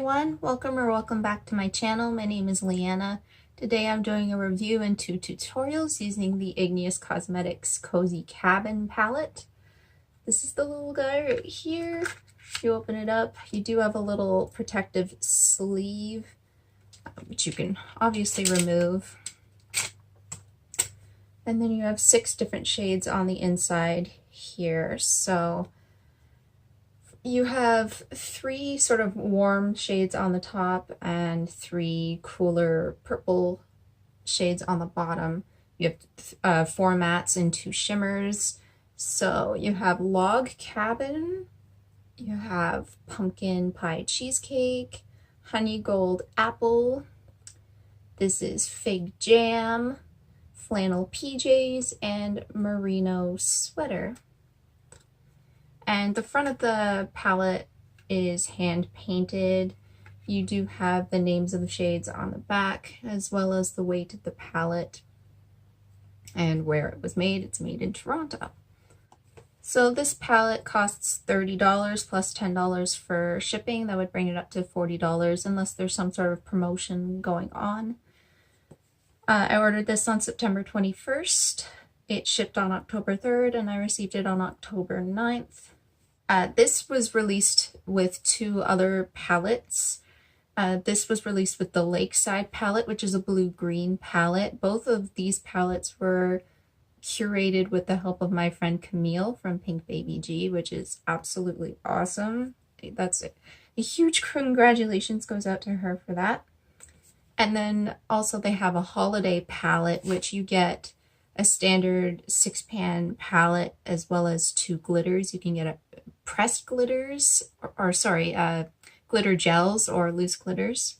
everyone, welcome back to my channel. My name is Leanna. Today I'm doing a review and 2 tutorials using the Igneous Cosmetics Cozy Cabin palette. This is the little guy right here. You open it up, you do have a little protective sleeve, which you can obviously remove. And then you have 6 different shades on the inside here. So you have 3 sort of warm shades on the top and 3 cooler purple shades on the bottom. You have 4 mattes and 2 shimmers. So you have Log Cabin, you have Pumpkin Pie Cheesecake, Honey Gold Apple, this is Fig Jam, Flannel PJs, and Merino Sweater. And the front of the palette is hand painted. You do have the names of the shades on the back, as well as the weight of the palette and where it was made. It's made in Toronto. So this palette costs $30 plus $10 for shipping. That would bring it up to $40 unless there's some sort of promotion going on. I ordered this on September 21st. It shipped on October 3rd and I received it on October 9th. This was released with 2 other palettes. This was released with the Lakeside Palette, which is a blue-green palette. Both of these palettes were curated with the help of my friend Camille from Pink Baby G, which is absolutely awesome. That's it. A huge congratulations goes out to her for that. And then also they have a holiday palette, which you get a standard 6-pan palette as well as 2 glitters. You can get a pressed glitters, glitter gels or loose glitters.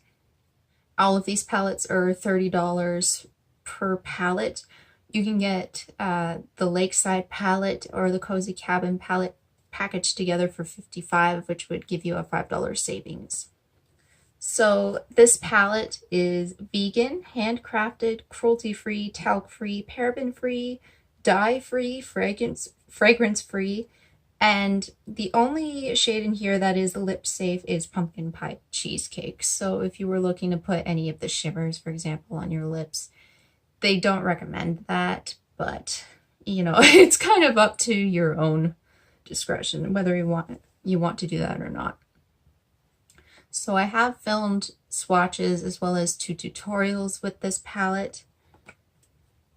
All of these palettes are $30 per palette. You can get the Lakeside palette or the Cozy Cabin palette packaged together for $55, which would give you a $5 savings. So this palette is vegan, handcrafted, cruelty-free, talc-free, paraben-free, dye-free, fragrance-free, and the only shade in here that is lip safe is Pumpkin Pie Cheesecake. So if you were looking to put any of the shimmers, for example, on your lips, they don't recommend that, but you know, it's kind of up to your own discretion whether you want to do that or not. So I have filmed swatches as well as 2 tutorials with this palette,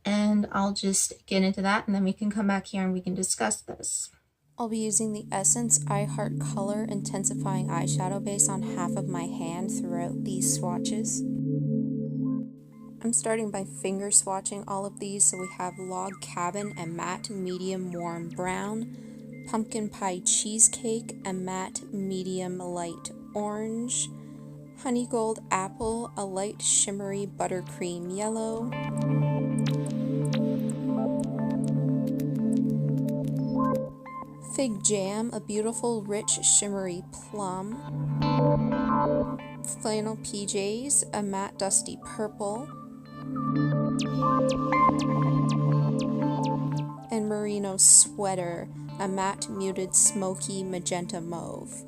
and I'll just get into that and then we can come back here and we can discuss this. I'll be using the Essence I Heart Color Intensifying Eyeshadow Base on half of my hand throughout these swatches. I'm starting by finger swatching all of these. So we have Log Cabin, a matte medium warm brown, Pumpkin Pie Cheesecake, a matte medium light orange, Honey Gold Apple, a light shimmery buttercream yellow, Fig Jam, a beautiful rich shimmery plum, Flannel PJs, a matte dusty purple, and Merino Sweater, a matte muted smoky magenta mauve.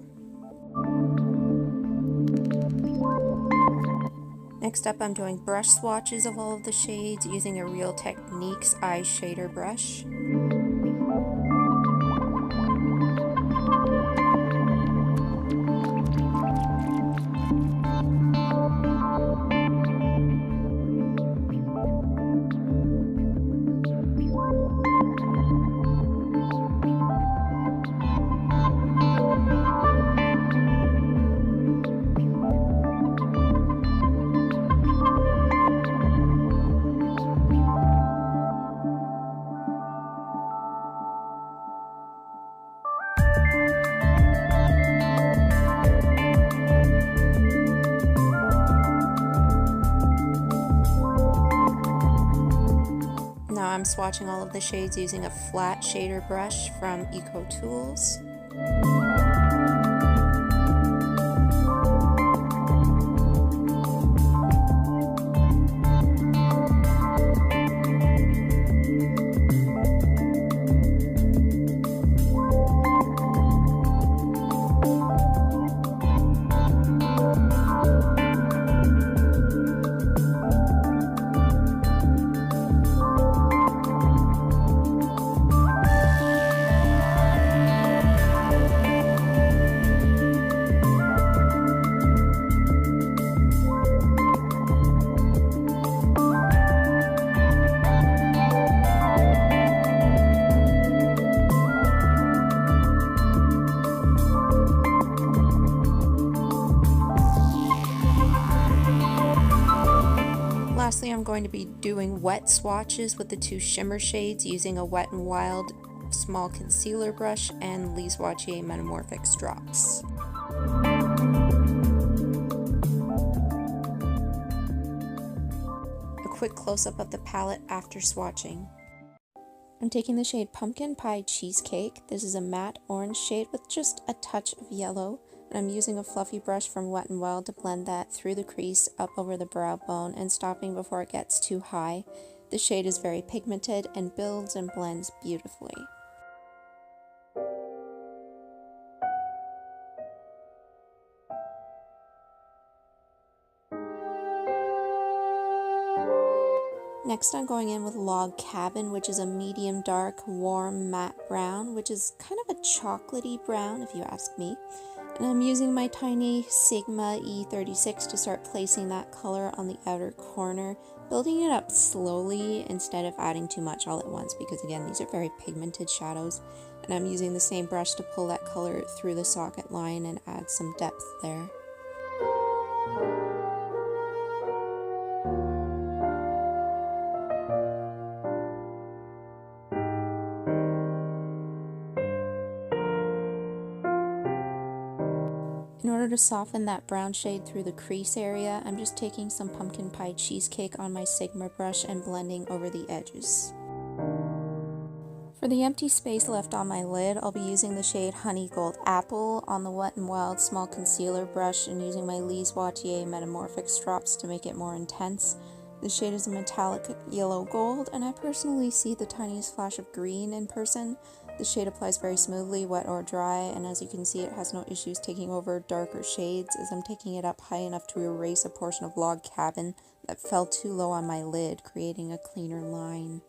Next up, I'm doing brush swatches of all of the shades using a Real Techniques eye shader brush. I'm swatching all of the shades using a flat shader brush from Eco Tools. going to be doing wet swatches with the two shimmer shades using a Wet n Wild small concealer brush and Lise Watier Metamorfix drops. A quick close-up of the palette after swatching. I'm taking the shade Pumpkin Pie Cheesecake. This is a matte orange shade with just a touch of yellow. And I'm using a fluffy brush from Wet n Wild to blend that through the crease up over the brow bone and stopping before it gets too high. The shade is very pigmented and builds and blends beautifully. Next I'm going in with Log Cabin, which is a medium dark, warm, matte brown, which is kind of a chocolatey brown if you ask me. And I'm using my tiny Sigma E36 to start placing that color on the outer corner, building it up slowly instead of adding too much all at once, because again, these are very pigmented shadows. And I'm using the same brush to pull that color through the socket line and add some depth there. In order to soften that brown shade through the crease area, I'm just taking some Pumpkin Pie Cheesecake on my Sigma brush and blending over the edges. For the empty space left on my lid, I'll be using the shade Honey Gold Apple on the Wet n Wild small concealer brush and using my Lise Watier Metamorfix drops to make it more intense. The shade is a metallic yellow gold, and I personally see the tiniest flash of green in person. The shade applies very smoothly, wet or dry, and as you can see it has no issues taking over darker shades as I'm taking it up high enough to erase a portion of Log Cabin that fell too low on my lid, creating a cleaner line.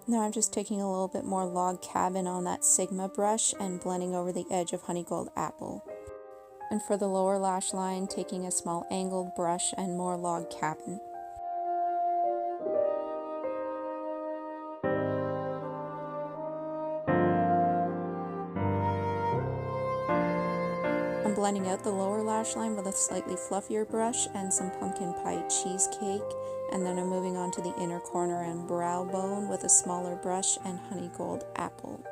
Now I'm just taking a little bit more Log Cabin on that Sigma brush and blending over the edge of Honey Gold Apple. And for the lower lash line, taking a small angled brush and more Log Cabin. I'm blending out the lower lash line with a slightly fluffier brush and some Pumpkin Pie Cheesecake, and then I'm moving on to the inner corner and brow bone with a smaller brush and Honey Gold Apple.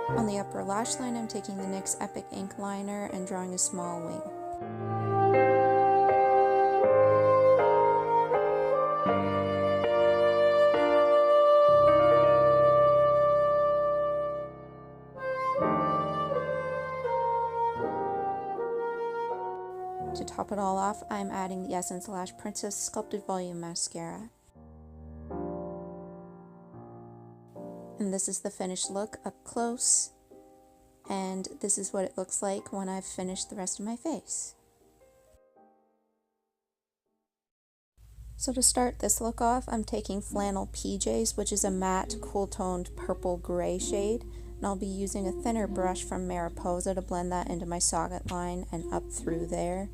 On the upper lash line, I'm taking the NYX Epic Ink Liner and drawing a small wing. To top it all off, I'm adding the Essence Lash Princess Sculpted Volume Mascara. And this is the finished look up close, and this is what it looks like when I've finished the rest of my face. So to start this look off, I'm taking Flannel PJs, which is a matte, cool-toned purple-gray shade, and I'll be using a thinner brush from Mariposa to blend that into my socket line and up through there.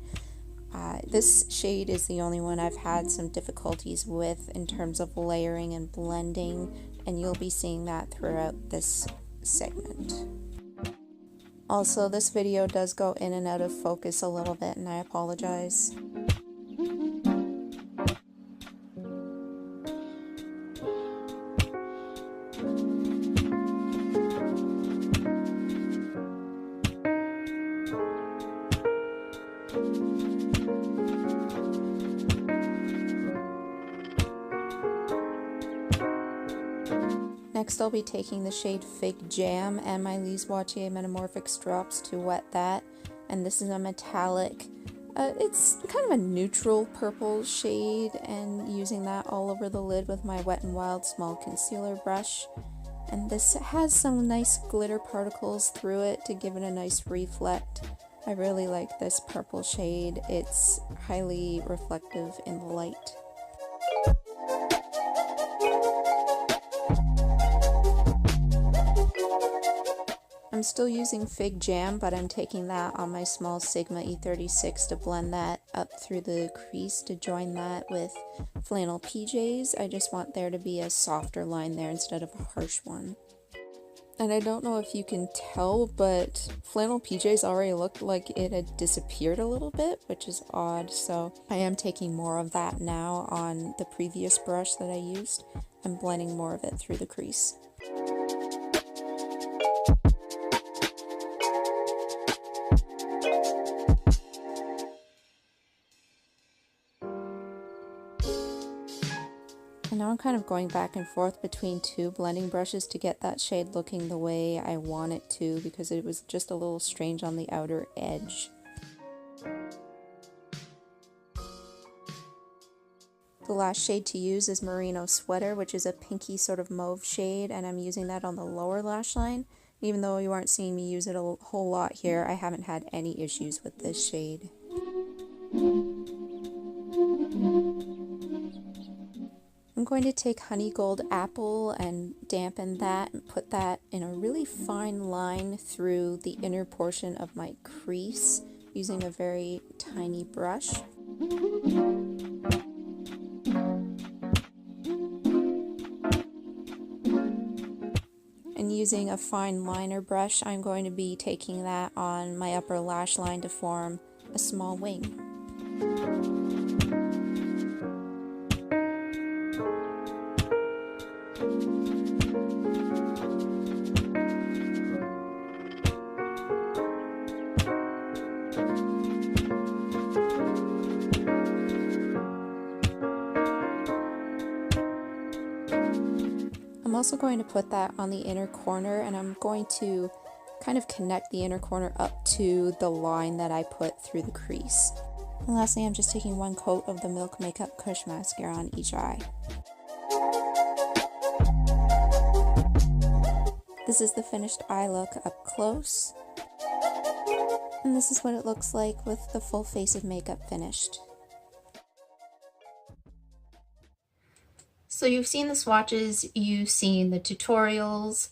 This shade is the only one I've had some difficulties with in terms of layering and blending, and you'll be seeing that throughout this segment. Also, this video does go in and out of focus a little bit, and I apologize. Next I'll be taking the shade Fig Jam and my Lise Watier Metamorfix drops to wet that, and this is a metallic, it's kind of a neutral purple shade, and using that all over the lid with my Wet n Wild small concealer brush. And this has some nice glitter particles through it to give it a nice reflect. I really like this purple shade, it's highly reflective in the light. I'm still using Fig Jam, but I'm taking that on my small Sigma E36 to blend that up through the crease to join that with Flannel PJs. I just want there to be a softer line there instead of a harsh one. And I don't know if you can tell, but flannel PJs already looked like it had disappeared a little bit, which is odd. So I am taking more of that now on the previous brush that I used and blending more of it through the crease. And now I'm kind of going back and forth between two blending brushes to get that shade looking the way I want it to, because it was just a little strange on the outer edge. The last shade to use is Merino Sweater, which is a pinky sort of mauve shade, and I'm using that on the lower lash line. Even though you aren't seeing me use it a whole lot here, I haven't had any issues with this shade. I'm going to take Honey Gold Apple and dampen that and put that in a really fine line through the inner portion of my crease using a very tiny brush. And using a fine liner brush, I'm going to be taking that on my upper lash line to form a small wing. I'm also going to put that on the inner corner, and I'm going to kind of connect the inner corner up to the line that I put through the crease. And lastly, I'm just taking one coat of the Milk Makeup Kush Mascara on each eye. This is the finished eye look up close. And this is what it looks like with the full face of makeup finished. So you've seen the swatches, you've seen the tutorials.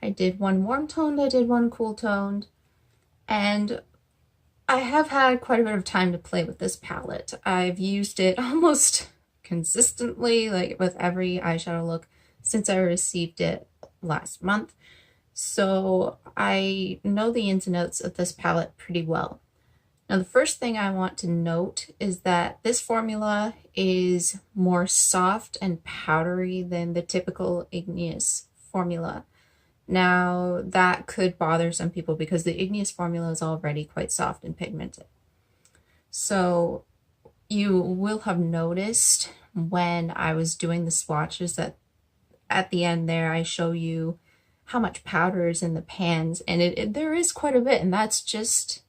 I did one warm toned, I did one cool toned, and I have had quite a bit of time to play with this palette. I've used it almost consistently, like with every eyeshadow look since I received it last month. So I know the ins and outs of this palette pretty well. Now, the first thing I want to note is that this formula is more soft and powdery than the typical Igneous formula. Now, that could bother some people because the Igneous formula is already quite soft and pigmented. So you will have noticed when I was doing the swatches that at the end there I show you how much powder is in the pans, and there is quite a bit, and that's just...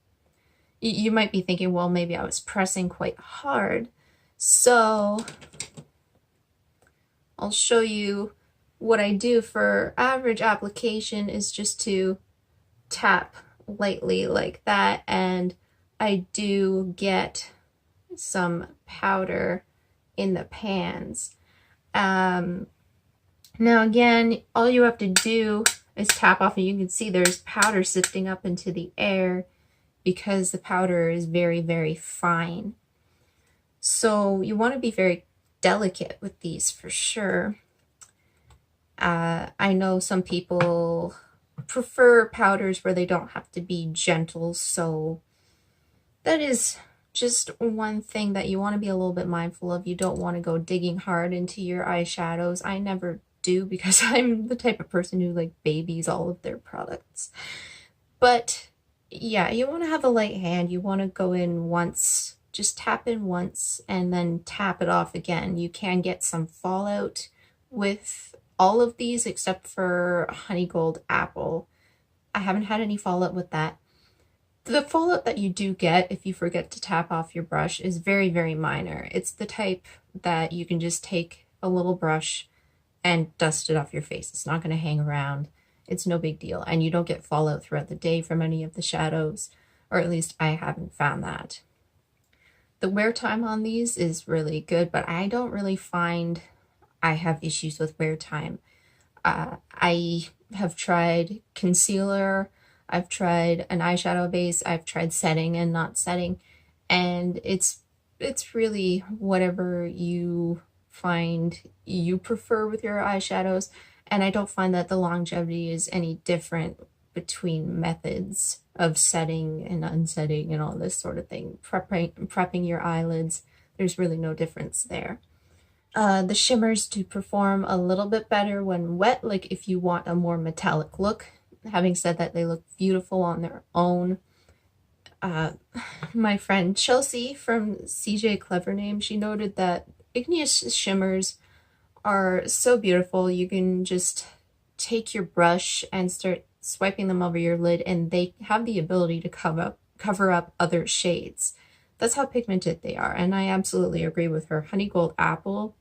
You might be thinking, well, maybe I was pressing quite hard. So I'll show you what I do for average application is just to tap lightly like that, and I do get some powder in the pans. Now again, all you have to do is tap off, and you can see there's powder sifting up into the air, because the powder is very, very fine. So you want to be very delicate with these for sure. I know some people prefer powders where they don't have to be gentle, so that is just one thing that you want to be a little bit mindful of. You don't want to go digging hard into your eyeshadows. I never do, because I'm the type of person who like babies all of their products. But yeah, you want to have a light hand. You want to go in once, just tap in once and then tap it off again. You can get some fallout with all of these except for Honey Gold Apple. I haven't had any fallout with that. The fallout that you do get if you forget to tap off your brush is very, very minor. It's the type that you can just take a little brush and dust it off your face. It's not going to hang around. It's no big deal, and you don't get fallout throughout the day from any of the shadows, or at least I haven't found that. The wear time on these is really good, but I don't really find I have issues with wear time. I have tried concealer, I've tried an eyeshadow base, I've tried setting and not setting, and it's really whatever you find you prefer with your eyeshadows. And I don't find that the longevity is any different between methods of setting and unsetting and all this sort of thing. Prepping your eyelids, there's really no difference there. The shimmers do perform a little bit better when wet, like if you want a more metallic look. Having said that, they look beautiful on their own. My friend Chelsea from CJ Clever Name, she noted that Igneous shimmers are so beautiful. You can just take your brush and start swiping them over your lid, and they have the ability to cover up other shades. That's how pigmented they are, and I absolutely agree with her. Honey Gold Apple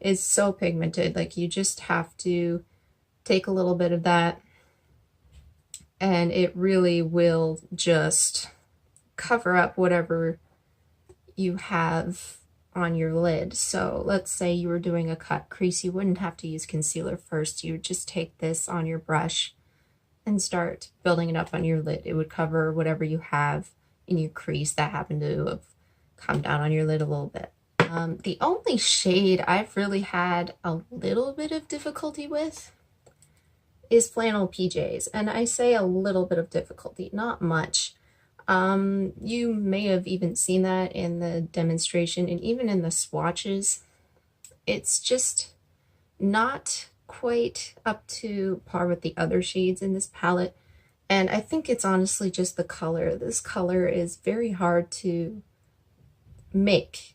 is so pigmented. Like, you just have to take a little bit of that, and it really will just cover up whatever you have on your lid. So let's say you were doing a cut crease, you wouldn't have to use concealer first. You would just take this on your brush and start building it up on your lid. It would cover whatever you have in your crease that happened to have come down on your lid a little bit. The only shade I've really had a little bit of difficulty with is Flannel PJs, and I say a little bit of difficulty, not much. You may have even seen that in the demonstration and even in the swatches. It's just not quite up to par with the other shades in this palette, and I think it's honestly just the color. This color is very hard to make.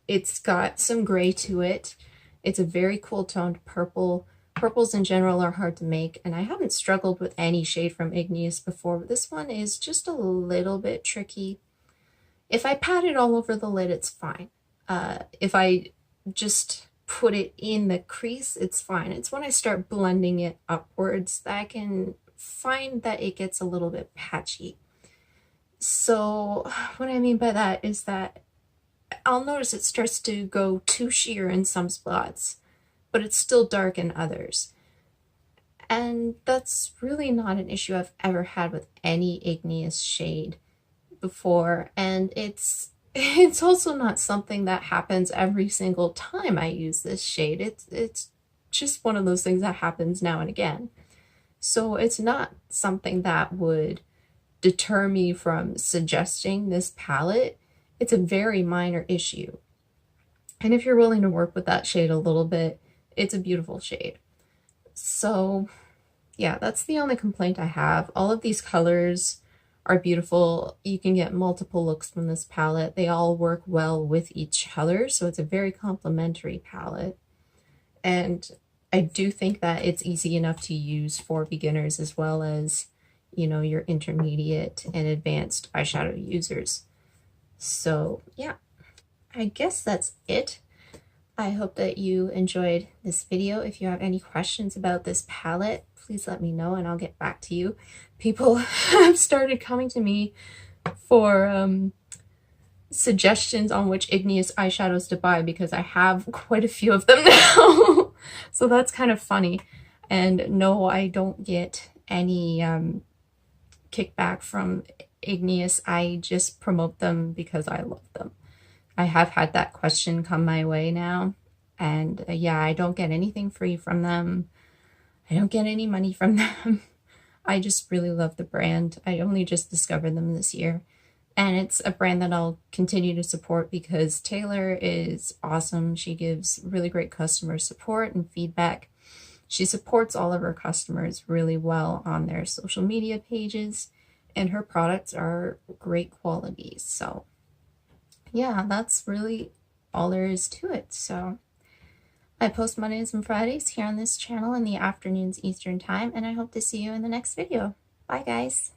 It's got some gray to it. It's a very cool toned purple. Purples in general are hard to make, and I haven't struggled with any shade from Igneous before, but this one is just a little bit tricky. If I pat it all over the lid, it's fine. If I just put it in the crease, it's fine. It's when I start blending it upwards that I can find that it gets a little bit patchy. So what I mean by that is that I'll notice it starts to go too sheer in some spots, but it's still dark in others. And that's really not an issue I've ever had with any Igneous shade before. And it's also not something that happens every single time I use this shade. It's just one of those things that happens now and again. So it's not something that would deter me from suggesting this palette. It's a very minor issue. And if you're willing to work with that shade a little bit, it's a beautiful shade. So yeah, that's the only complaint I have. All of these colors are beautiful. You can get multiple looks from this palette. They all work well with each other, so it's a very complementary palette. And I do think that it's easy enough to use for beginners as well as, you know, your intermediate and advanced eyeshadow users. So yeah, I guess that's it. I hope that you enjoyed this video. If you have any questions about this palette, please let me know and I'll get back to you. People have started coming to me for suggestions on which Igneous eyeshadows to buy because I have quite a few of them now. So that's kind of funny. And no, I don't get any kickback from Igneous. I just promote them because I love them. I have had that question come my way now, and yeah, I don't get anything free from them. I don't get any money from them. I just really love the brand. I only just discovered them this year, and it's a brand that I'll continue to support because Taylor is awesome. She gives really great customer support and feedback. She supports all of her customers really well on their social media pages, and her products are great quality. So yeah, that's really all there is to it. So I post Mondays and Fridays here on this channel in the afternoons Eastern time, and I hope to see you in the next video. Bye guys.